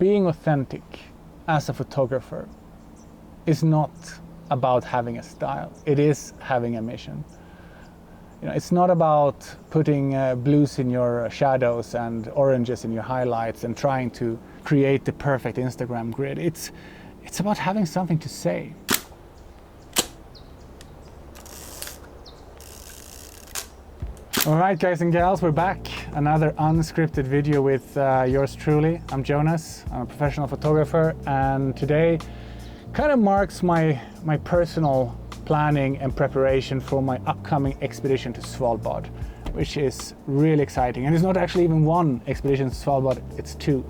being authentic as a photographer is not about having a style. It is having a mission. It's not about putting blues in your shadows and oranges in your highlights and trying to create the perfect Instagram grid. It's about having something to say. All right, guys and gals, we're back. Another unscripted video with yours truly. I'm Jonas, I'm a professional photographer, and today kind of marks my personal planning and preparation for my upcoming expedition to Svalbard, which is really exciting. And it's not actually even one expedition to Svalbard, it's two.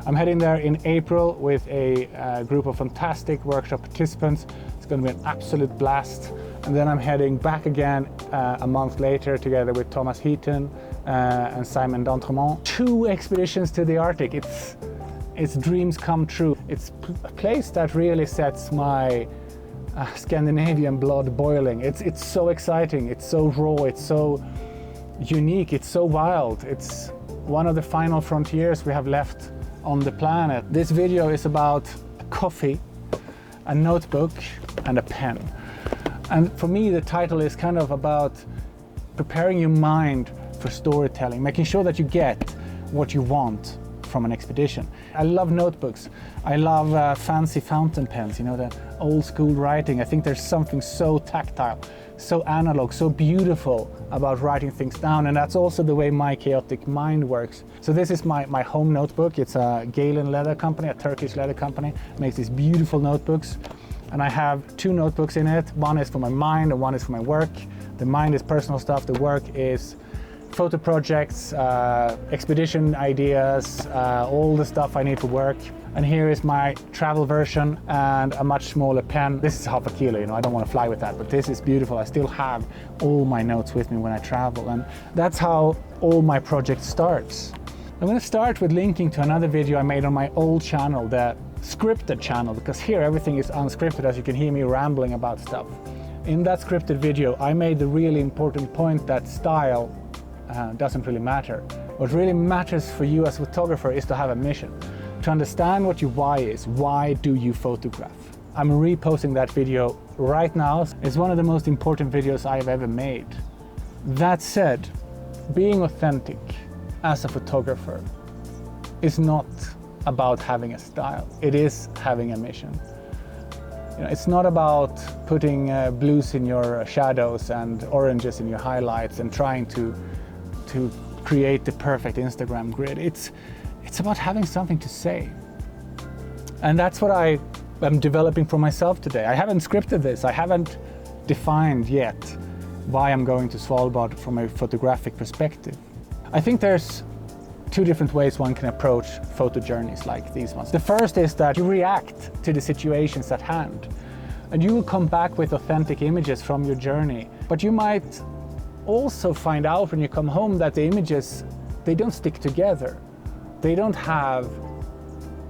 I'm heading there in April with a group of fantastic workshop participants. It's going to be an absolute blast. And then I'm heading back again a month later together with Thomas Heaton and Simon D'Entremont. 2 expeditions to the Arctic. It's dreams come true. It's a place that really sets my Scandinavian blood boiling. It's so exciting, it's so raw, it's so unique, it's so wild. It's one of the final frontiers we have left on the planet. This video is about a coffee, a notebook, and a pen. And for me, the title is kind of about preparing your mind for storytelling, making sure that you get what you want from an expedition. I love notebooks. I love fancy fountain pens, the old school writing. I think there's something so tactile, so analog, so beautiful about writing things down. And that's also the way my chaotic mind works. So this is my home notebook. It's a Galen leather company, a Turkish leather company. It makes these beautiful notebooks. And I have 2 notebooks in it. One is for my mind and one is for my work. The mind is personal stuff. The work is photo projects, expedition ideas, all the stuff I need for work. And here is my travel version and a much smaller pen. This is half a kilo, I don't want to fly with that, but this is beautiful. I still have all my notes with me when I travel, and that's how all my projects starts. I'm going to start with linking to another video I made on my old channel, the scripted channel, because here everything is unscripted, as you can hear me rambling about stuff. In that scripted video, I made the really important point that style doesn't really matter. What really matters for you as a photographer is to have a mission, to understand what your why is. Why do you photograph? I'm reposting that video right now. It's one of the most important videos I have ever made. That said, being authentic as a photographer is not about having a style. It is having a mission. It's not about putting blues in your shadows and oranges in your highlights and trying to create the perfect Instagram grid. It's about having something to say. And that's what I am developing for myself today. I haven't scripted this. I haven't defined yet why I'm going to Svalbard from a photographic perspective. I think there's 2 different ways one can approach photo journeys like these ones. The first is that you react to the situations at hand, and you will come back with authentic images from your journey. But you might also find out when you come home that the images, they don't stick together. They don't have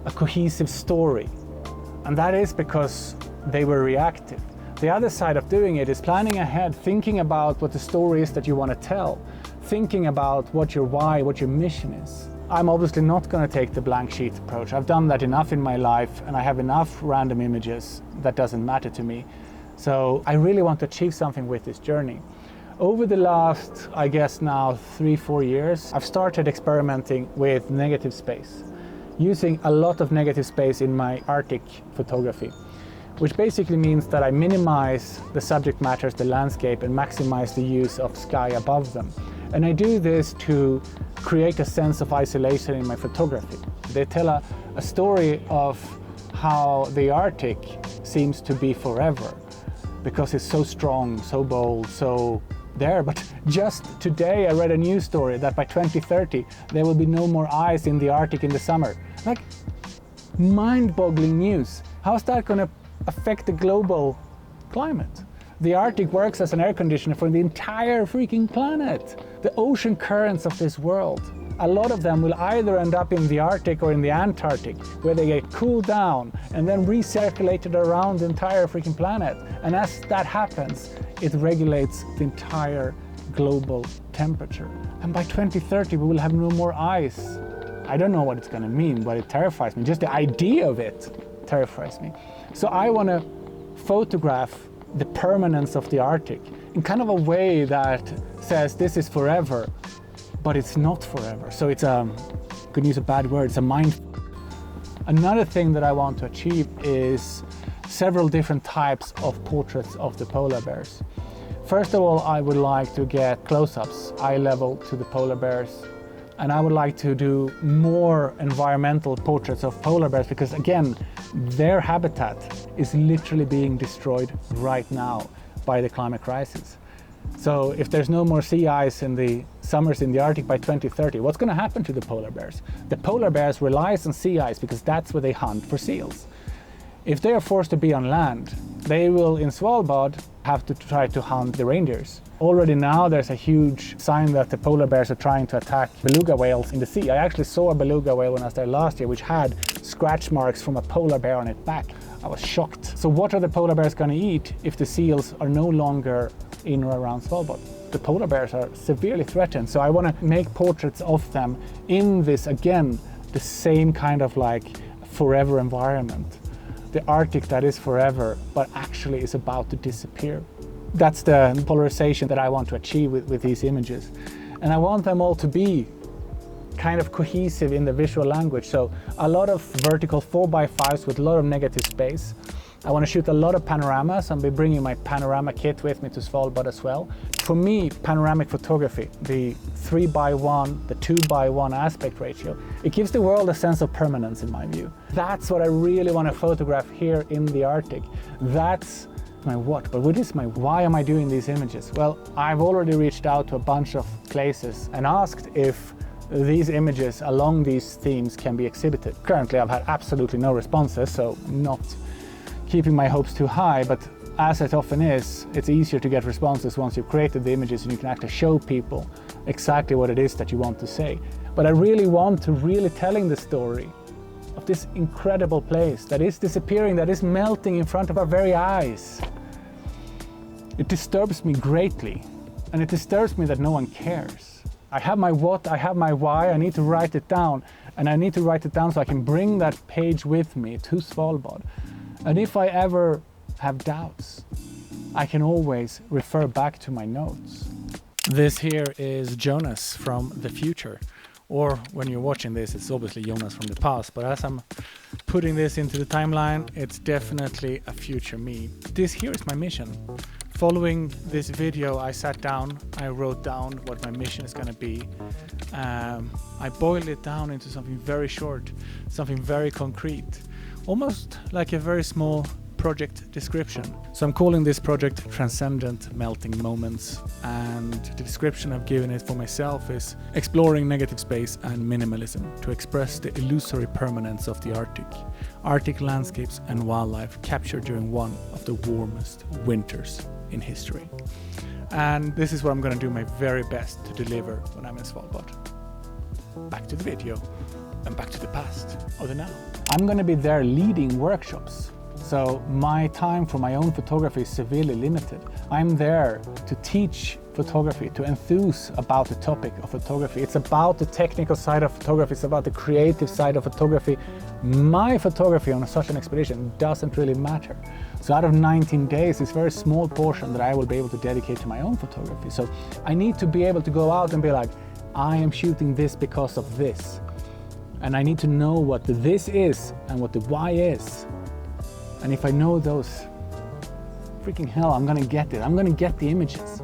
a cohesive story. And that is because they were reactive. The other side of doing it is planning ahead, thinking about what the story is that you want to tell, thinking about what your why, what your mission is. I'm obviously not going to take the blank sheet approach. I've done that enough in my life, and I have enough random images that doesn't matter to me. So I really want to achieve something with this journey. Over the last, I guess now 3-4 years, I've started experimenting with negative space, using a lot of negative space in my Arctic photography, which basically means that I minimize the subject matters, the landscape, and maximize the use of sky above them. And I do this to create a sense of isolation in my photography. They tell a story of how the Arctic seems to be forever, because it's so strong, so bold, so there. But just today I read a news story that by 2030 there will be no more ice in the Arctic in the summer. Like, mind-boggling news. How's that going to affect the global climate? The Arctic works as an air conditioner for the entire freaking planet. The ocean currents of this world, a lot of them will either end up in the Arctic or in the Antarctic, where they get cooled down and then recirculated around the entire freaking planet. And as that happens, it regulates the entire global temperature. And by 2030 we will have no more ice I don't know what it's going to mean, but it terrifies me. Just the idea of it terrifies me. So I want to photograph the permanence of the Arctic in kind of a way that says this is forever, but it's not forever. So it's could use a bad word, it's a mind. Another thing that I want to achieve is several different types of portraits of the polar bears. First of all, I would like to get close-ups, eye level to the polar bears. And I would like to do more environmental portraits of polar bears because, again, their habitat is literally being destroyed right now by the climate crisis. So if there's no more sea ice in the summers in the Arctic by 2030, what's going to happen to the polar bears? The polar bears relies on sea ice because that's where they hunt for seals. If they are forced to be on land, they will in Svalbard have to try to hunt the reindeers. Already now there's a huge sign that the polar bears are trying to attack beluga whales in the sea. I actually saw a beluga whale when I was there last year which had scratch marks from a polar bear on its back. I was shocked. So what are the polar bears going to eat if the seals are no longer in or around Svalbard? The polar bears are severely threatened. So I want to make portraits of them in this, again, the same kind of like forever environment. The Arctic that is forever, but actually is about to disappear. That's the polarization that I want to achieve with these images. And I want them all to be kind of cohesive in the visual language. So a lot of vertical 4x5s with a lot of negative space. I want to shoot a lot of panoramas. I'll be bringing my panorama kit with me to Svalbard as well. For me, panoramic photography, the 3x1, the 2x1 aspect ratio, it gives the world a sense of permanence in my view. That's what I really want to photograph here in the Arctic. That's my what, but what is my why am I doing these images? Well, I've already reached out to a bunch of places and asked if these images along these themes can be exhibited. Currently, I've had absolutely no responses, so not keeping my hopes too high, but as it often is, it's easier to get responses once you've created the images and you can actually show people exactly what it is that you want to say. But I really want to really telling the story of this incredible place that is disappearing, that is melting in front of our very eyes. It disturbs me greatly, and it disturbs me that no one cares. I have my what, I have my why, I need to write it down, and I need to write it down so I can bring that page with me to Svalbard. And if I ever have doubts, I can always refer back to my notes. This here is Jonas from the future. Or when you're watching this, it's obviously Jonas from the past. But as I'm putting this into the timeline, it's definitely a future me. This here is my mission. Following this video, I sat down, I wrote down what my mission is going to be. I boiled it down into something very short, something very concrete. Almost like a very small project description. So I'm calling this project Transcendent Melting Moments, and the description I've given it for myself is exploring negative space and minimalism to express the illusory permanence of the Arctic. Arctic landscapes and wildlife captured during one of the warmest winters in history. And this is what I'm going to do my very best to deliver when I'm in Svalbard. Back to the video and back to the past or the now. I'm going to be there leading workshops. So my time for my own photography is severely limited. I'm there to teach photography, to enthuse about the topic of photography. It's about the technical side of photography, it's about the creative side of photography. My photography on such an expedition doesn't really matter. So out of 19 days, it's a very small portion that I will be able to dedicate to my own photography. So I need to be able to go out and be like, I am shooting this because of this. And I need to know what the this is and what the why is. And if I know those, freaking hell, I'm gonna get it. I'm gonna get the images.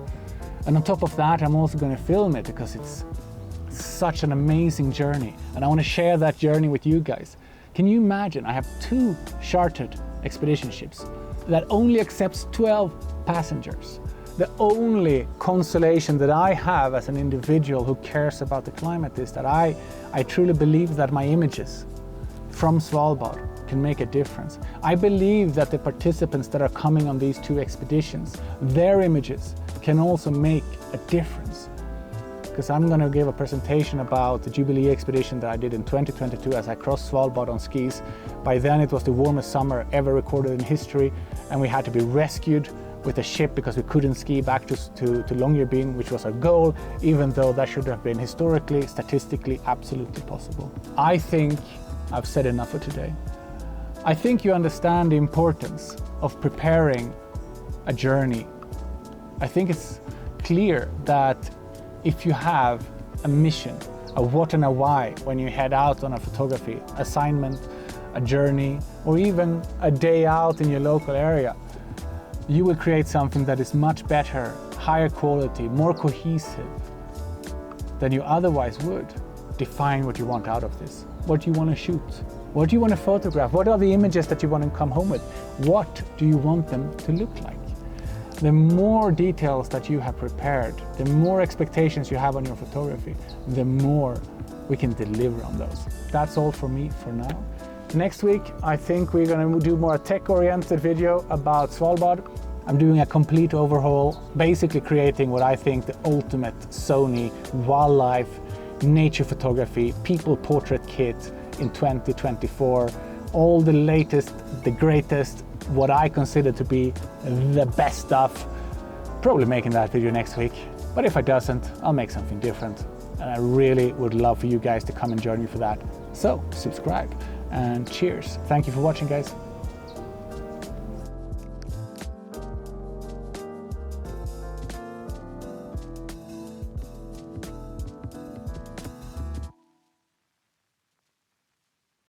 And on top of that, I'm also gonna film it because it's such an amazing journey. And I wanna share that journey with you guys. Can you imagine? I have 2 chartered expedition ships that only accepts 12 passengers. The only consolation that I have as an individual who cares about the climate is that I truly believe that my images from Svalbard can make a difference. I believe that the participants that are coming on these 2 expeditions, their images can also make a difference. Because I'm going to give a presentation about the Jubilee expedition that I did in 2022 as I crossed Svalbard on skis. By then it was the warmest summer ever recorded in history, and we had to be rescued with a ship because we couldn't ski back to Longyearbyen, which was our goal, even though that should have been historically, statistically, absolutely possible. I think I've said enough for today. I think you understand the importance of preparing a journey. I think it's clear that if you have a mission, a what and a why when you head out on a photography assignment, a journey, or even a day out in your local area, you will create something that is much better, higher quality, more cohesive than you otherwise would. Define what you want out of this. What do you want to shoot? What do you want to photograph? What are the images that you want to come home with? What do you want them to look like? The more details that you have prepared, the more expectations you have on your photography, the more we can deliver on those. That's all for me for now. Next week, I think we're going to do more tech-oriented video about Svalbard. I'm doing a complete overhaul, basically creating what I think the ultimate Sony wildlife nature photography people portrait kit in 2024. All the latest, the greatest, what I consider to be the best stuff. Probably making that video next week, but if I doesn't, I'll make something different. And I really would love for you guys to come and join me for that. So subscribe and cheers. Thank you for watching, guys.